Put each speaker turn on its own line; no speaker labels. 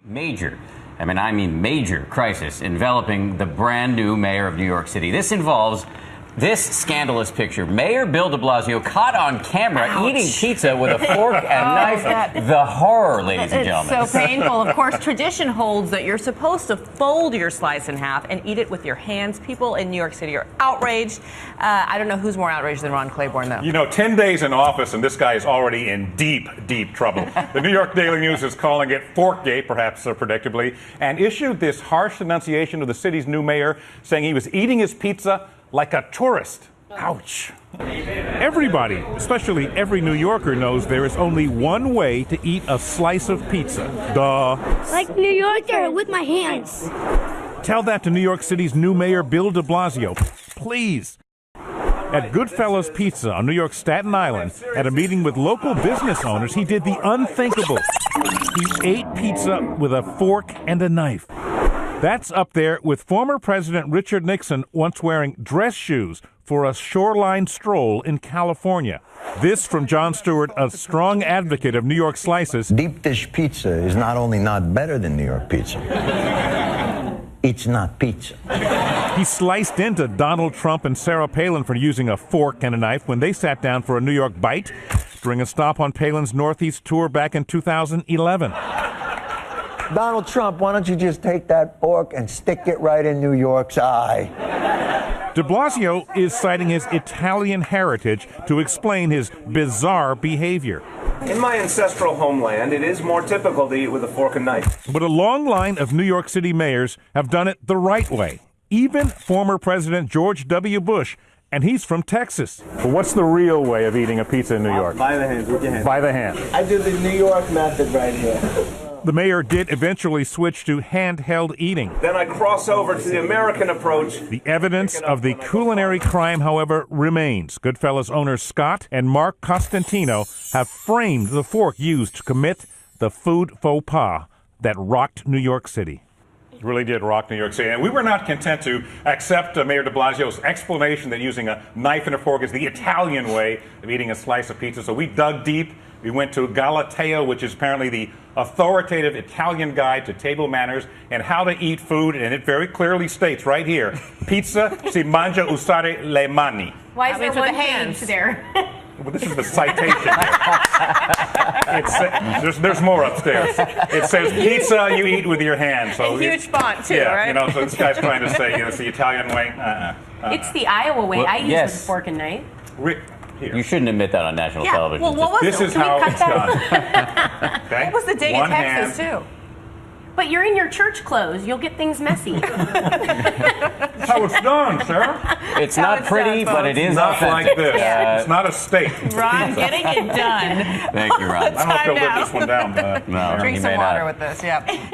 Major, I mean major crisis enveloping the brand new mayor of New York City. This involves this scandalous picture. Mayor Bill de Blasio caught on camera eating pizza with a fork and knife. The horror, ladies and gentlemen.
It's so painful. Of course, tradition holds that you're supposed to fold your slice in half and eat it with your hands. People in New York City are outraged. I don't know who's more outraged than Ron Claiborne, though.
You know, 10 days in office, and this guy is already in deep, deep trouble. The New York Daily News is calling it Forkgate, perhaps predictably, and issued this harsh denunciation of the city's new mayor, saying he was eating his pizza like a tourist. Ouch.
Everybody, especially every New Yorker, knows there is only one way to eat a slice of pizza. Duh.
Like New Yorker, with my hands.
Tell that to New York City's new mayor, Bill de Blasio. Please. At Goodfellas Pizza on New York's Staten Island, at a meeting with local business owners, he did the unthinkable. He ate pizza with a fork and a knife. That's up there with former President Richard Nixon once wearing dress shoes for a shoreline stroll in California. This from Jon Stewart, a strong advocate of New York slices.
Deep dish pizza is not only not better than New York pizza, it's not pizza.
He sliced into Donald Trump and Sarah Palin for using a fork and a knife when they sat down for a New York bite during a stop on Palin's Northeast tour back in 2011.
Donald Trump, why don't you just take that fork and stick it right in New York's eye?
De Blasio is citing his Italian heritage to explain his bizarre behavior.
In my ancestral homeland, it is more typical to eat with a fork and knife.
But a long line of New York City mayors have done it the right way. Even former President George W. Bush, and he's from Texas.
But what's the real way of eating a pizza in New York?
By the hands, with your hands.
By the hand.
I do the New York method right here.
The mayor did eventually switch to handheld eating.
Then I cross over to the American approach.
The evidence of the culinary crime, however, remains. Goodfellas owners Scott and Mark Costantino have framed the fork used to commit the food faux pas that rocked New York City.
It really did rock New York City. And we were not content to accept Mayor de Blasio's explanation that using a knife and a fork is the Italian way of eating a slice of pizza. So we dug deep. We went to Galateo, which is apparently the authoritative Italian guide to table manners and how to eat food, and it very clearly states right here, pizza si mangia usare le mani.
Why is there one page there?
Well, this is the citation. There's more upstairs. It says pizza you eat with your hands. So
huge font, too,
yeah,
right?
You know, so this guy's trying to say, it's the Italian way.
It's the Iowa way. I use with a fork and knife.
Here.
You shouldn't admit that on national television.
Well, what was
This is how it's done. Okay?
What was the dig in
One
Texas,
hand.
too?
But you're in your church clothes. You'll get things messy.
That's how it's done, sir.
It's not pretty, but it is
Not
authentic.
like this. It's not a steak.
Ron, getting it done.
Thank you, Ron.
I don't know if he'll live this one down.
No,
Drink
he
some
may
water
not.
with this, yeah.